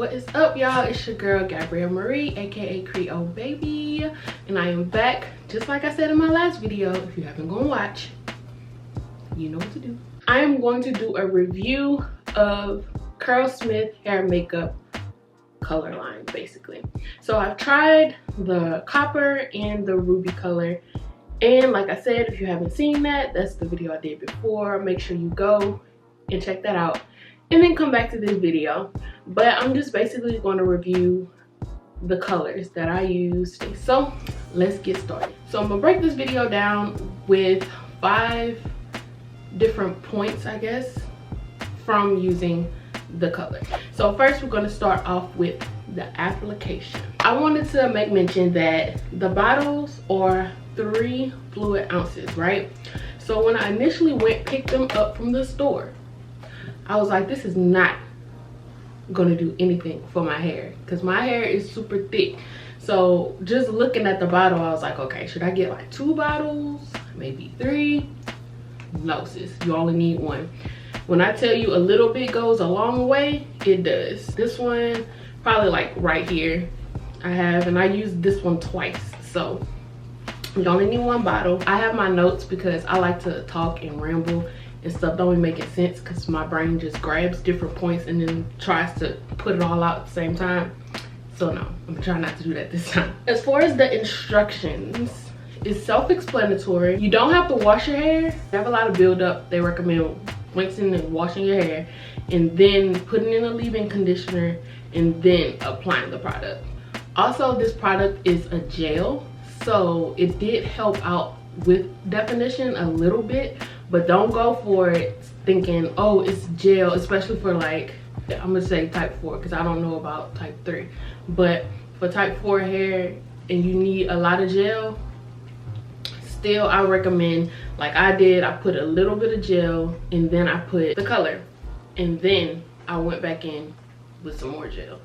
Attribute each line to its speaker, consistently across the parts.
Speaker 1: What is up, y'all? It's your girl Gabrielle Marie, aka Creole Baby, and I am back just like I said in my last video. If you haven't gone watch, you know what to do. I am going to do a review of Curlsmith hair makeup color line, basically. So I've tried the copper and the ruby color, and like I said, if you haven't seen that, that's the video I did before. Make sure you go and check that out and then come back to this video. But I'm just basically going to review the colors that I used. So let's get started. So I'm gonna break this video down with 5 different points, I guess, from using the color. So first we're going to start off with the application. I wanted to make mention that the bottles are 3 fluid ounces, right? So when I initially picked them up from the store, I was like, this is not gonna do anything for my hair because my hair is super thick. So just looking at the bottle, I was like, okay, should I get like 2 bottles, maybe 3? No, sis, you only need 1. When I tell you a little bit goes a long way, it does. This one probably like right here and I used this one twice, so you only need 1 bottle. I have my notes because I like to talk and ramble and stuff don't even make sense because my brain just grabs different points and then tries to put it all out at the same time. So no, I'm trying not to do that this time. As far as the instructions, it's self-explanatory. You don't have to wash your hair. They have a lot of buildup. They recommend rinsing and washing your hair and then putting in a leave-in conditioner and then applying the product. Also, this product is a gel, so it did help out with definition a little bit, but don't go for it thinking, oh, it's gel, especially for like, I'm gonna say type 4 because I don't know about type 3, but for type 4 hair and you need a lot of gel, still I recommend, like I did, I put a little bit of gel and then I put the color and then I went back in with some more gel,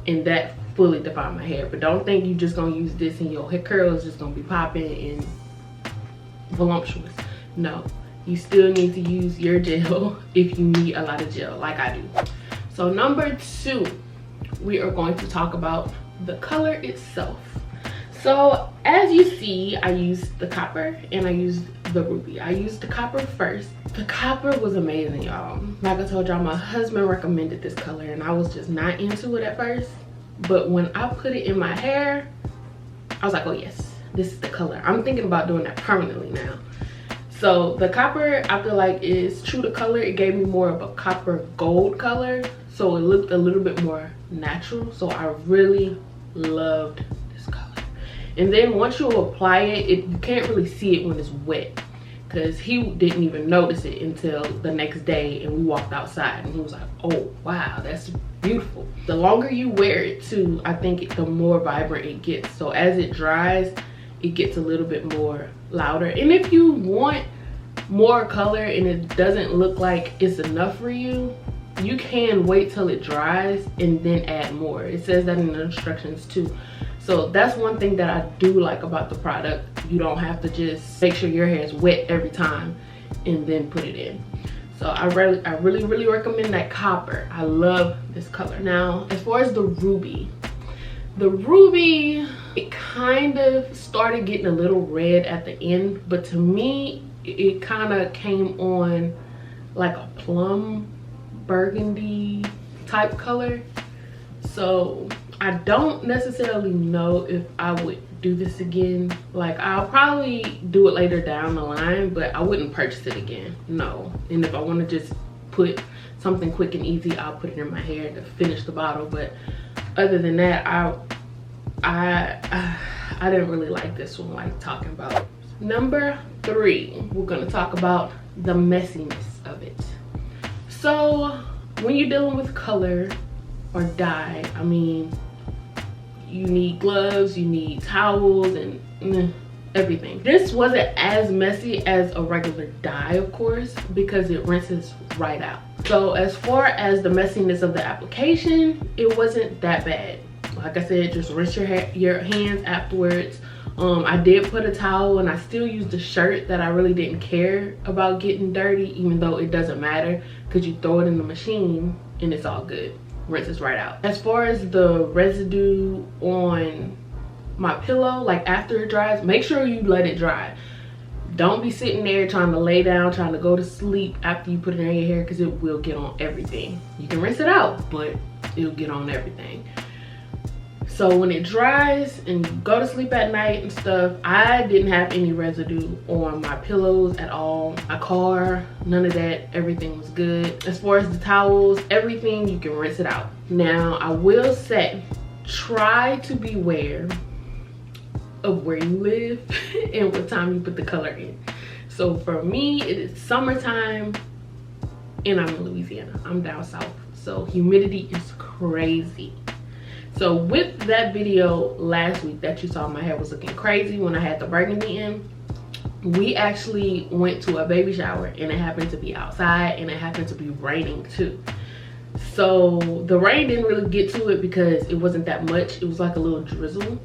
Speaker 1: and that fully defined my hair. But don't think you just gonna use this and your hair curl is just gonna be popping and voluptuous. No, you still need to use your gel if you need a lot of gel like I do. So number 2, we are going to talk about the color itself. So as you see, I used the copper and I used the ruby. I used the copper first. The copper was amazing, y'all. Like I told y'all, my husband recommended this color and I was just not into it at first, but when I put it in my hair, I was like, oh yes, this is the color. I'm thinking about doing that permanently now. So the copper, I feel like, is true to color. It gave me more of a copper gold color, so it looked a little bit more natural. So I really loved this color. And then once you apply it, you can't really see it when it's wet, because he didn't even notice it until the next day and we walked outside and he was like, oh wow, that's beautiful. The longer you wear it too, I think the more vibrant it gets. So as it dries, it gets a little bit more louder. And if you want more color and it doesn't look like it's enough for you, you can wait till it dries and then add more. It says that in the instructions too. So that's one thing that I do like about the product. You don't have to just make sure your hair is wet every time and then put it in. So I really recommend that copper. I love this color. Now, as far as the ruby, it kind of started getting a little red at the end, but to me, it kind of came on like a plum burgundy type color. So I don't necessarily know if I would do this again. Like, I'll probably do it later down the line, but I wouldn't purchase it again, no. And if I want to just put something quick and easy, I'll put it in my hair to finish the bottle. But other than that, I didn't really like this one, like talking about. Number 3, we're gonna talk about the messiness of it. So when you're dealing with color or dye, I mean, you need gloves, you need towels, and everything. This wasn't as messy as a regular dye, of course, because it rinses right out. So as far as the messiness of the application, it wasn't that bad. Like I said, just rinse your hands afterwards. I did put a towel and I still used the shirt that I really didn't care about getting dirty, even though it doesn't matter because you throw it in the machine and it's all good. rinses right out. As far as the residue on my pillow, like after it dries, make sure you let it dry. Don't be sitting there trying to lay down, trying to go to sleep after you put it in your hair, because it will get on everything. You can rinse it out, but it'll get on everything. So when it dries and you go to sleep at night and stuff, I didn't have any residue on my pillows at all. My car, none of that. Everything was good. As far as the towels, everything, you can rinse it out. Now, I will say, try to beware of where you live and what time you put the color in. So for me, it is summertime and I'm in Louisiana. I'm down south, so humidity is crazy. So with that video last week that you saw, my hair was looking crazy when I had the burgundy in, we actually went to a baby shower and it happened to be outside and it happened to be raining too. So the rain didn't really get to it because it wasn't that much. It was like a little drizzle.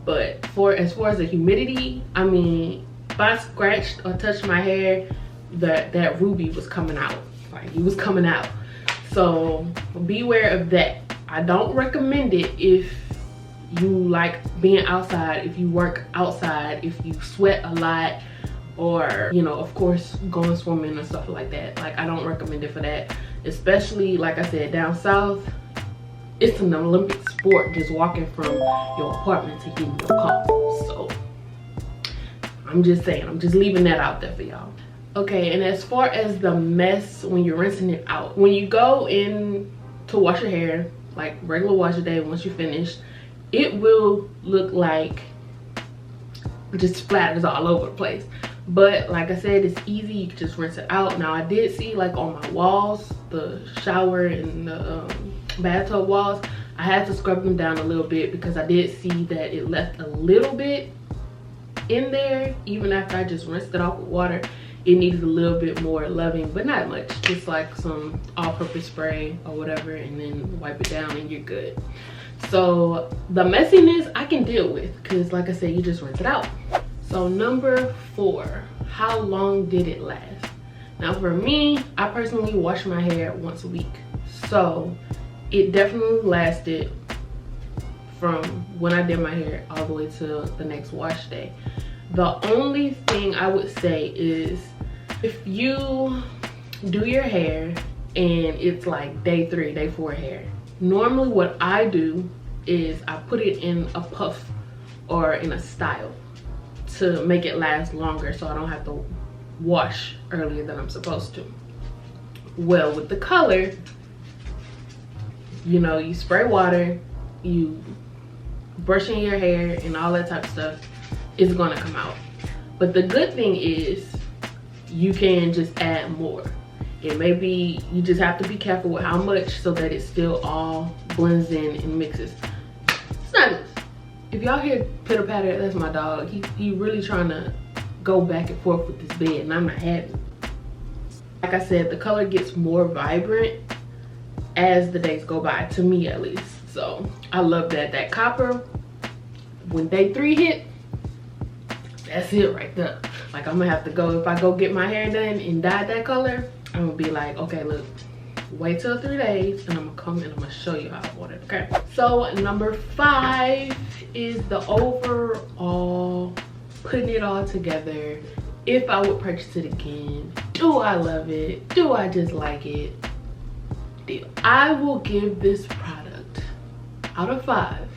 Speaker 1: But as far as the humidity, I mean, if I scratched or touched my hair, that ruby was coming out. Like, it was coming out. So beware of that. I don't recommend it if you like being outside, if you work outside, if you sweat a lot, or, you know, of course, going swimming and stuff like that. Like, I don't recommend it for that. Especially, like I said, down south, it's an Olympic sport just walking from your apartment to getting your car. So I'm just saying, I'm just leaving that out there for y'all. Okay, and as far as the mess when you're rinsing it out, when you go in to wash your hair, like regular wash day, once you finish, it will look like just splatters all over the place. But like I said, it's easy, you can just rinse it out. Now I did see, like, on my walls, the shower and the bathtub walls, I had to scrub them down a little bit because I did see that it left a little bit in there. Even after I just rinsed it off with water, it needed a little bit more loving, but not much. Just like some all-purpose spray or whatever, and then wipe it down and you're good. So the messiness I can deal with because, like I said, you just rinse it out. So number 4, how long did it last? Now for me, I personally wash my hair once a week. So it definitely lasted from when I did my hair all the way to the next wash day. The only thing I would say is, if you do your hair and it's like day 3, day 4 hair, normally what I do is I put it in a puff or in a style to make it last longer so I don't have to wash earlier than I'm supposed to. Well, with the color, you know, you spray water, you brush in your hair and all that type of stuff, it's gonna come out. But the good thing is you can just add more. It may be, you just have to be careful with how much so that it still all blends in and mixes. It's not, if y'all hear pitter patter, that's my dog. He really trying to go back and forth with this bed and I'm not having. Like I said, the color gets more vibrant as the days go by, to me at least. So I love that. That copper, when day 3 hit, that's it right there. Like, I'm gonna have to go, if I go get my hair done and dye that color, I'm gonna be like, okay, look, wait till 3 days and I'm gonna come and I'm gonna show you how I want it, okay? So number 5 is the overall, putting it all together. If I would purchase it again, do I love it? Do I just like it? Deal. I will give this product, out of 5,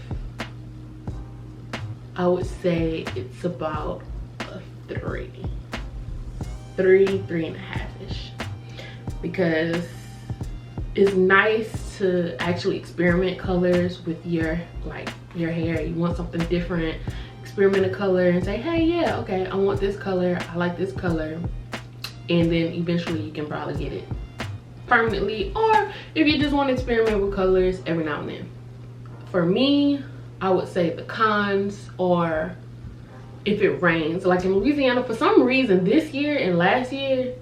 Speaker 1: I would say it's about a 3, 3.5-ish, because it's nice to actually experiment colors with your hair. You want something different, experiment a color and say, hey, yeah, okay, I want this color, I like this color, and then eventually you can probably get it permanently, or if you just want to experiment with colors every now and then. For me, I would say the cons, or if it rains. Like in Louisiana, for some reason this year and last year,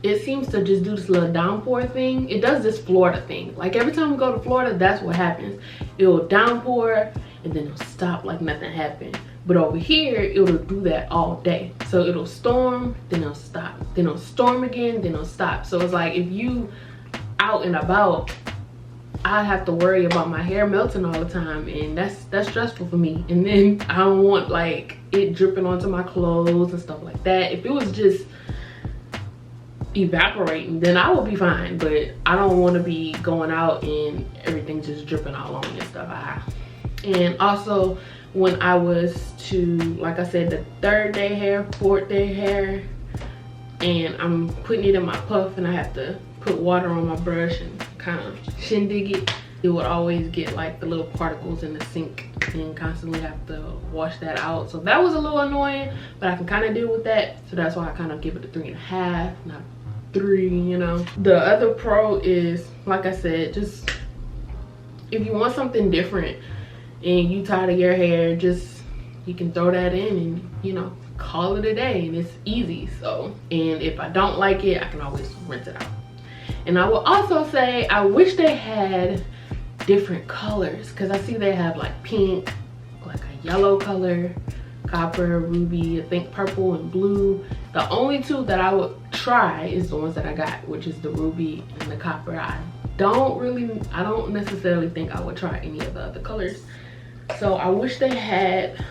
Speaker 1: it seems to just do this little downpour thing. It does this Florida thing. Like every time we go to Florida, that's what happens. It'll downpour and then it'll stop like nothing happened. But over here, it'll do that all day. So it'll storm, then it'll stop. Then it'll storm again, then it'll stop. So it's like if you out and about I have to worry about my hair melting all the time, and that's stressful for me. And then I don't want like it dripping onto my clothes and stuff like that. If it was just evaporating, then I would be fine, but I don't want to be going out and everything just dripping all on me and stuff. And also, when I was to, like I said, the 3rd day hair, 4th day hair, and I'm putting it in my puff and I have to put water on my brush and kind of shindig it, it would always get like the little particles in the sink and constantly have to wash that out. So that was a little annoying, but I can kind of deal with that. So that's why I kind of give it a 3.5, not 3, you know. The other pro is, like I said, just if you want something different and you tired of your hair, just you can throw that in and, you know, call it a day, and it's easy. So, and if I don't like it, I can always rinse it out. And I will also say I wish they had different colors, because I see they have like pink, like a yellow color, copper, ruby, I think purple and blue. The only 2 that I would try is the ones that I got, which is the ruby and the copper. I don't necessarily think I would try any of the other colors. So I wish they had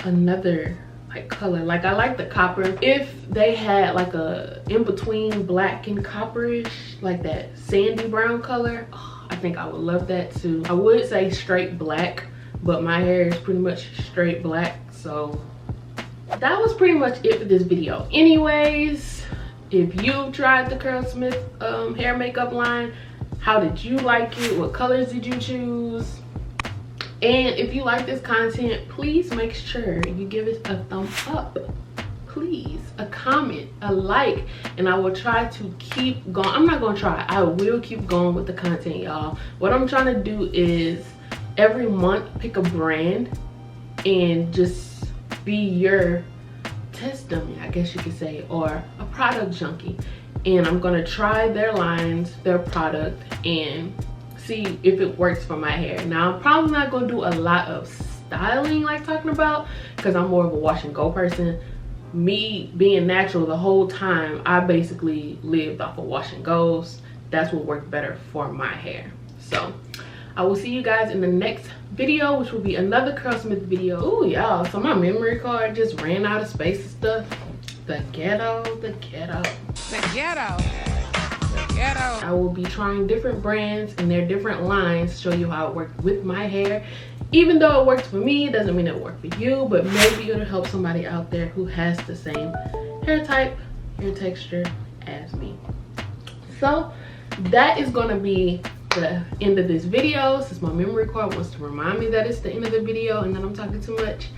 Speaker 1: another like color. Like I like the copper. If they had like a in between black and copperish, like that sandy brown color, oh, I think I would love that too. I would say straight black, but my hair is pretty much straight black. So that was pretty much it for this video. Anyways, if you tried the Curlsmith hair makeup line, how did you like it? What colors did you choose? And if you like this content, please make sure you give it a thumbs up, please, a comment, a like, and I will try to keep going. I'm not gonna try, I will keep going with the content, y'all. What I'm trying to do is every month pick a brand and just be your test dummy, I guess you could say, or a product junkie. And I'm gonna try their lines, their product, and see if it works for my hair. Now I'm probably not going to do a lot of styling like talking about, because I'm more of a wash and go person. Me being natural the whole time, I basically lived off of wash and goes. That's what worked better for my hair. So I will see you guys in the next video, which will be another Curlsmith video. Ooh, y'all, so my memory card just ran out of space and stuff. The ghetto. I will be trying different brands and their different lines to show you how it worked with my hair. Even though it worked for me, it doesn't mean it'll work for you, but maybe it'll help somebody out there who has the same hair type, hair texture as me. So that is gonna be the end of this video, since my memory card wants to remind me that it's the end of the video and then I'm talking too much.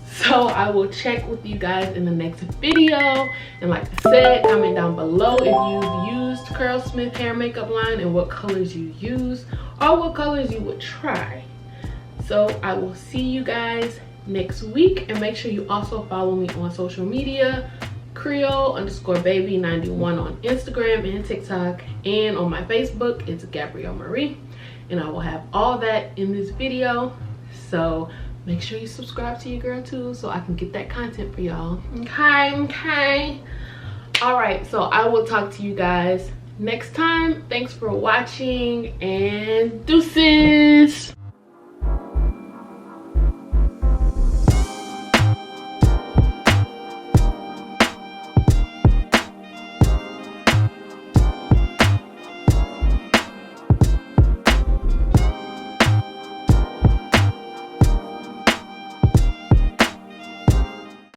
Speaker 1: So I will check with you guys in the next video. And like I said, comment down below if you've used Curlsmith hair makeup line and what colors you use or what colors you would try. So I will see you guys next week, and make sure you also follow me on social media, Creole_baby91 on Instagram and TikTok, and on my Facebook it's Gabrielle Marie, and I will have all that in this video. So make sure you subscribe to your girl too, so I can get that content for y'all. Okay. All right, so I will talk to you guys next time. Thanks for watching, and deuces.